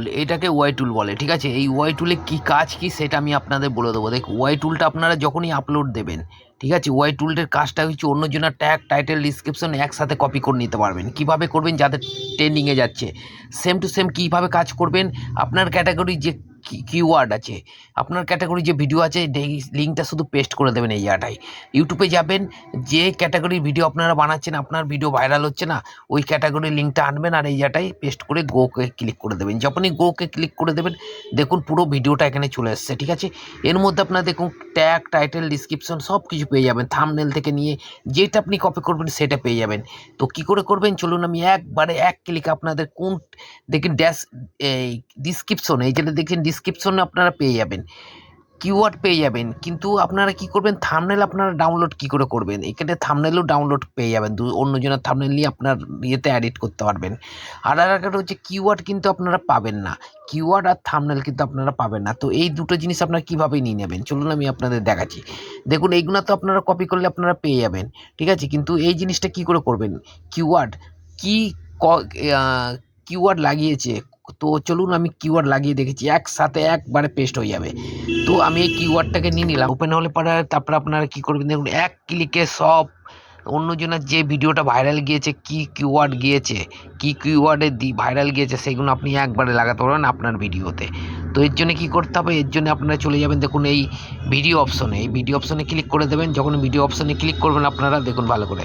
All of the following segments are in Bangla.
টুল, এটাকে ওয়াই টুল বলে, ঠিক আছে। এই ওয়াই টুলে কী কাজ কী সেটা আমি আপনাদের বলে দেবো। দেখ, ওয়াই টুলটা আপনারা যখনই আপলোড দেবেন, ঠিক আছে, ওয়াই টুলটার কাজটা হচ্ছে অন্যজনের ট্যাগ, টাইটেল, ডিসক্রিপশন একসাথে কপি করে নিতে পারবেন। কীভাবে করবেন? যাদের ট্রেন্ডিংয়ে যাচ্ছে সেম টু সেম কীভাবে কাজ করবেন, আপনার ক্যাটাগরি যে কিওয়ার্ড আছে, আপনার ক্যাটাগরি যে ভিডিও আছে, এই লিঙ্কটা শুধু পেস্ট করে দেবেন এই জায়গাটায়। ইউটিউবে যাবেন, যে ক্যাটাগরির ভিডিও আপনারা বানাচ্ছেন, আপনার ভিডিও ভাইরাল হচ্ছে না, ওই ক্যাটাগরির লিঙ্কটা আনবেন আর এই জায়গাটায় পেস্ট করে গোকে ক্লিক করে দেবেন। যখনই গোকে ক্লিক করে দেবেন, দেখুন পুরো ভিডিওটা এখানে চলে এসছে, ঠিক আছে। এর মধ্যে আপনার দেখুন ট্যাগ, টাইটেল, ডিসক্রিপশন সব কিছু পেয়ে যাবেন, থাম্বনেল থেকে নিয়ে যেটা আপনি কপি করবেন সেটা পেয়ে যাবেন। তো কী করে করবেন চলুন আমি একবারে এক ক্লিকে আপনাদের কোন দেখেন এই ডিসক্রিপশন, এই যেটা দেখছেন ডিসক্রিপশনে আপনারা পেয়ে যাবেন, কিওয়ার্ড পেয়ে যাবেন। কিন্তু আপনারা কি করবেন, থাম্বনেল আপনারা ডাউনলোড কি করে করবেন, এখানে থাম্বনেলও ডাউনলোড পেয়ে যাবেন, অন্যজনের থাম্বনেল নিয়ে আপনার ইয়েতে এডিট করতে পারবেন। আর একটা হচ্ছে কিওয়ার্ড কিন্তু আপনারা পাবেন না, কিওয়ার্ড আর থাম্বনেল কিন্তু আপনারা পাবেন না। তো এই দুটো জিনিস আপনারা কীভাবে নিয়ে নেবেন চলুন আমি আপনাদের দেখাচ্ছি। দেখুন এইগুলো তো আপনারা কপি করলে আপনারা পেয়ে যাবেন, ঠিক আছে। কিন্তু এই জিনিসটা কি করে করবেন, কিওয়ার্ড কি কিওয়ার্ড লাগিয়েছে, তো চলুন আমি কিওয়ার্ড লাগিয়ে দেখেছি, একসাথে একবারে পেস্ট হয়ে যাবে। তো আমি এই কিওয়ার্ডটাকে নিয়ে নিলাম, ওপেন হলে পরে তারপরে আপনারা কী করবেন দেখুন, এক ক্লিকে সব অন্যজনের যে ভিডিওটা ভাইরাল গিয়েছে, কি কিওয়ার্ড গিয়েছে, কি কিওয়ার্ডে ভাইরাল গিয়েছে, সেগুলো আপনি একবারে লাগাতে পারবেন আপনার ভিডিওতে। তো এর জন্য কী করতে হবে, এর জন্য আপনারা চলে যাবেন দেখুন এই ভিডিও অপশনে, এই ভিডিও অপশনে ক্লিক করে দেবেন। যখন ভিডিও অপশনে ক্লিক করবেন আপনারা দেখুন ভালো করে,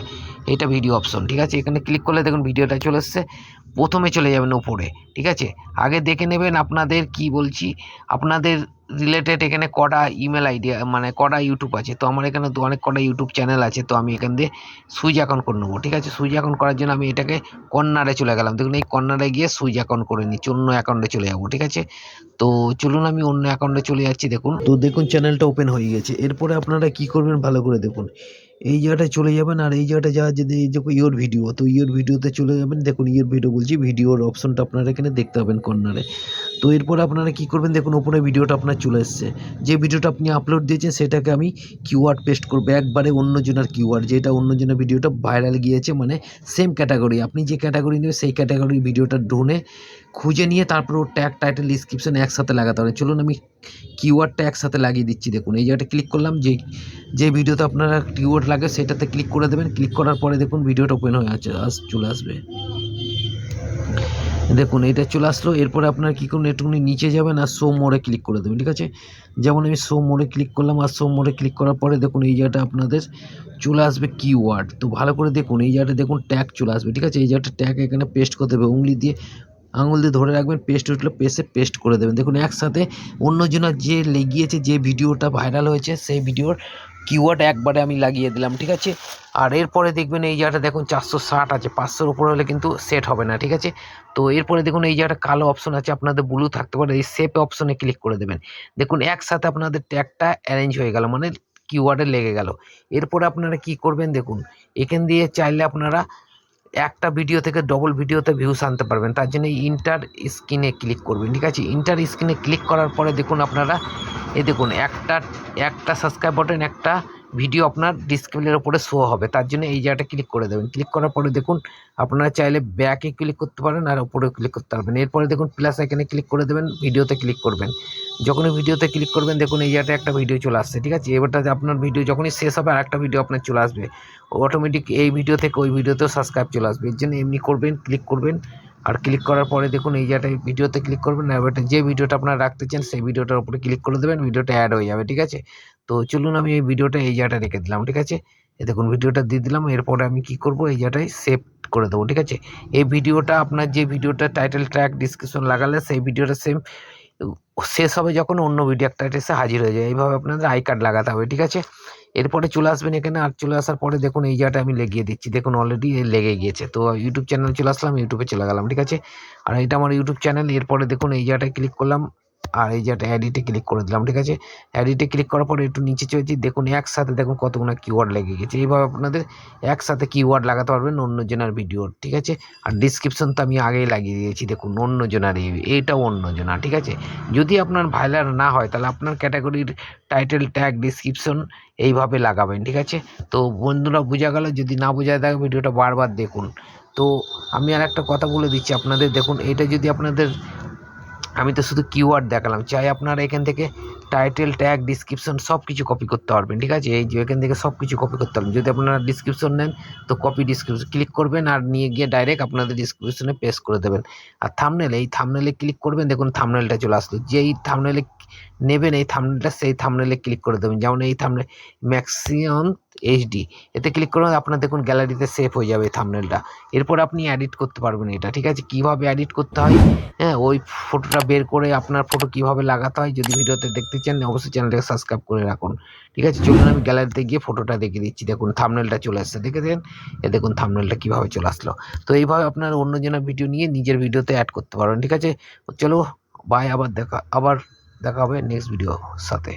এটা ভিডিও অপশন, ঠিক আছে। এখানে ক্লিক করলে দেখুন ভিডিওটা চলে এসছে, প্রথমে চলে যাবেন উপরে, ঠিক আছে। আগে দেখে নেবেন আপনাদের কি বলছি, আপনাদের রিলেটেড এখানে কটা ইমেল আইডি মানে কটা ইউটিউব আছে। তো আমার এখানে তো অনেক কটা ইউটিউব চ্যানেল আছে, তো আমি এখান দিয়ে সুইচ অ্যাকাউন্ট করে নেবো, ঠিক আছে। সুইচ অ্যাকাউন্ট করার জন্য আমি এটাকে কর্নারে চলে গেলাম, দেখুন এই কর্নারে গিয়ে সুইচ অ্যাকাউন্ট করে নিচ্ছি, অন্য অ্যাকাউন্টে চলে যাবো, ঠিক আছে। তো চলুন আমি অন্য অ্যাকাউন্টে চলে যাচ্ছি, দেখুন। তো দেখুন চ্যানেলটা ওপেন হয়ে গেছে। এরপরে আপনারা কি করবেন ভালো করে দেখুন, এই জায়গাটায় চলে যাবেন আর এই জায়গাটা যাওয়ার যদি এই দেখো ইয়োর ভিডিও, তো ইয়োর ভিডিওতে চলে যাবেন, দেখুন ইয়োর ভিডিও বলছি, ভিডিওর অপশনটা আপনারা এখানে দেখতে পাবেন কর্নারে। তো এরপর আপনারা কি করবেন দেখুন, উপরে ভিডিওটা আপনার চলে এসছে, যে ভিডিওটা আপনি আপলোড দিয়েছেন সেটাকে আমি কিওয়ার্ড পেস্ট করবো, একবারে অন্যজনের কিওয়ার্ড, যেটা অন্যজনের ভিডিওটা ভাইরাল গিয়েছে, মানে সেম ক্যাটাগরি, আপনি যে ক্যাটাগরি নেবেন সেই ক্যাটাগরির ভিডিওটা ঢুনে খুঁজে নিয়ে তারপর ওর ট্যাগ, টাইটেল, ডিসক্রিপশন একসাথে লাগাতে হবে। চলুন আমি কিওয়ার্ডটা একসাথে লাগিয়ে দিচ্ছি, দেখুন এই জায়গাটা ক্লিক করলাম, যে ভিডিওতে আপনারা কিওয়ার্ড লাগে সেটাতে ক্লিক করে দেবেন। ক্লিক করার পরে দেখুন ভিডিওটা ওপেন হয়ে চলে আসবে, দেখুন এটা চলে আসলো। এরপরে আপনারা কী করুন, একটুখানি নিচে যাবেন আর শো মোড়ে ক্লিক করে দেবেন, ঠিক আছে। যেমন আমি শো মোড়ে ক্লিক করলাম, আর শো মোড়ে ক্লিক করার পরে দেখুন এই জায়গাটা আপনাদের চলে আসবে কিওয়ার্ড। তো ভালো করে দেখুন এই জায়গাটা দেখুন ট্যাগ চলে আসবে, ঠিক আছে। এই জায়গাটা ট্যাগ এখানে পেস্ট করতে হবে, আঙুল দিয়ে ধরে রাখবেন, পেস্ট উঠলে পেস্ট করে দেবেন। দেখুন একসাথে অন্যজনের যে লেগিয়েছে, যে ভিডিওটা ভাইরাল হয়েছে সেই ভিডিওর কিওয়ার্ড একবারে আমি লাগিয়ে দিলাম, ঠিক আছে। আর এরপরে দেখবেন এই জায়গাটা দেখুন 460 আছে, 500-র উপরে হলে কিন্তু সেট হবে না, ঠিক আছে। তো এরপরে দেখুন এই জায়গাটা কালো অপশন আছে, আপনাদের ব্লু থাকতে পারে, এই সেভ অপশনে ক্লিক করে দেবেন। দেখুন একসাথে আপনাদের ট্যাগটা অ্যারেঞ্জ হয়ে গেল, মানে কিওয়ার্ডে লেগে গেল। এরপরে আপনারা কি করবেন দেখুন, এখান দিয়ে চাইলে আপনারা একটা ভিডিও থেকে ডবল ভিডিওতে ভিউস আনতে পারবেন, তার জন্য ইন্টার স্ক্রিনে ক্লিক করবেন, ঠিক আছে। ইন্টার স্ক্রিনে ক্লিক করার পরে দেখুন আপনারা এই দেখুন একটা সাবস্ক্রাইব বাটন, একটা ভিডিও আপনার ডিসপ্লের ওপরে শো হবে, তার জন্য এই জায়গাটা ক্লিক করে দেবেন। ক্লিক করার পরে দেখুন আপনারা চাইলে ব্যাকে ক্লিক করতে পারেন আর উপরে ক্লিক করতে পারবেন। এরপরে দেখুন প্লাস এখানে ক্লিক করে দেবেন, ভিডিওতে ক্লিক করবেন। যখনই ভিডিওতে ক্লিক করবেন দেখুন এই জায়গাটা একটা ভিডিও চলে আসছে, ঠিক আছে। এবারটাতে আপনার ভিডিও যখনই শেষ হবে আর একটা ভিডিও আপনার চলে আসবে, অটোমেটিক এই ভিডিও থেকে ওই ভিডিওতেও সাবস্ক্রাইব চলে আসবে। এর জন্য এমনি করবেন, ক্লিক করবেন আর ক্লিক করার পরে দেখুন এই জায়গাটায় ভিডিওতে ক্লিক করবেন, আর এবারটা যে ভিডিওটা আপনারা রাখতে চান সেই ভিডিওটার উপরে ক্লিক করে দেবেন, ভিডিওটা অ্যাড হয়ে যাবে, ঠিক আছে। তো চলুন আমি এই ভিডিওটা এই জায়গাটা রেখে দিলাম, ঠিক আছে। এই দেখুন ভিডিওটা দিয়ে দিলাম। এরপরে আমি কি করব, এই জায়গাটায় সেভ করে দেবো, ঠিক আছে। এই ভিডিওটা আপনার যে ভিডিওটা টাইটেল, ট্র্যাক, ডিসক্রিপশন লাগালে সেই ভিডিওটা সেম শেষ হবে যখন অন্য ভিডিও একটা এসে হাজির হয়ে যায়। এইভাবে আপনাদের আই কার্ড লাগাতে হবে, ঠিক আছে। এরপরে চলে আসবেন এখানে, আর চলে আসার পরে দেখুন এই জায়গাটা আমি লাগিয়ে দিচ্ছি, দেখুন অলরেডি লেগে গিয়েছে। তো ইউটিউব চ্যানেলে চলে আসলাম, ইউটিউবে চলে গেলাম, ঠিক আছে। আর এটা আমার ইউটিউব চ্যানেল। এরপরে দেখুন এই জায়গাটায় ক্লিক করলাম আর এই জায়গাটা এডিটে ক্লিক করে দিলাম, ঠিক আছে। এডিটে ক্লিক করার পরে একটু নিচে চলেছি, দেখুন একসাথে দেখুন কতগুলো কিওয়ার্ড লেগে গেছে। এইভাবে আপনাদের একসাথে কিওয়ার্ড লাগাতে পারবেন অন্যজনের ভিডিওর, ঠিক আছে। আর ডিসক্রিপশন তো আমি আগেই লাগিয়ে দিয়েছি, দেখুন অন্যজনের, এইটাও অন্যজনা, ঠিক আছে। যদি আপনার ভাইরাল না হয় তাহলে আপনার ক্যাটাগরির টাইটেল, ট্যাগ, ডিসক্রিপশন এইভাবে লাগাবেন, ঠিক আছে। তো বন্ধুরা বোঝা গেল, যদি না বোঝা থাকে ভিডিওটা বারবার দেখুন। তো আমি আর একটা কথা বলে দিচ্ছি আপনাদের, দেখুন এটা যদি আপনাদের আমি তো শুধু কিওয়ার্ড দেখালাম, চাই আপনারা এখান থেকে টাইটেল, ট্যাগ, ডিসক্রিপশন সব কিছু কপি করতে পারবেন। ঠিক আছে, এই যে এখান থেকে সব কিছু কপি করতে পারবেন। যদি আপনারা ডিসক্রিপশন নেন তো কপি ডিসক্রিপশন ক্লিক করবেন আর নিয়ে গিয়ে ডাইরেক্ট আপনাদের ডিসক্রিপশনে পেস্ট করে দেবেন। আর থাম্বনেল, এই থাম্বনেলে ক্লিক করবেন, দেখুন থাম্বনেলটা চলে আসলো। যেই থাম্বনেলে নেবেন এই থাম্বনেলটা, সেই থাম্বনেলে ক্লিক করে দেবেন। যেমন এই থাম্বনেল ম্যাক্সিমাম এইচডি, এতে ক্লিক করুন, আপনার দেখুন গ্যালারিতে সেভ হয়ে যাবে এই থাম্বনেলটা। এরপর আপনি এডিট করতে পারবেন এটা। ঠিক আছে, কীভাবে এডিট করতে হয়, হ্যাঁ, ওই ফটোটা বের করে আপনার ফটো কিভাবে লাগাতে হয় যদি ভিডিওতে দেখতে চান অবশ্যই চ্যানেলটাকে সাবস্ক্রাইব করে রাখুন। ঠিক আছে, চলুন আমি গ্যালারিতে গিয়ে ফটোটা দেখিয়ে দিচ্ছি। দেখুন থাম্বনেলটা চলে আসছে, দেখেছেন? দেখুন থাম্বনেলটা কীভাবে চলে আসলো। তো এইভাবে আপনার অন্যজনের ভিডিও নিয়ে নিজের ভিডিওতে অ্যাড করতে পারবেন। ঠিক আছে, চলো বাই, আবার দেখা হবে নেক্সট ভিডিও সাথে।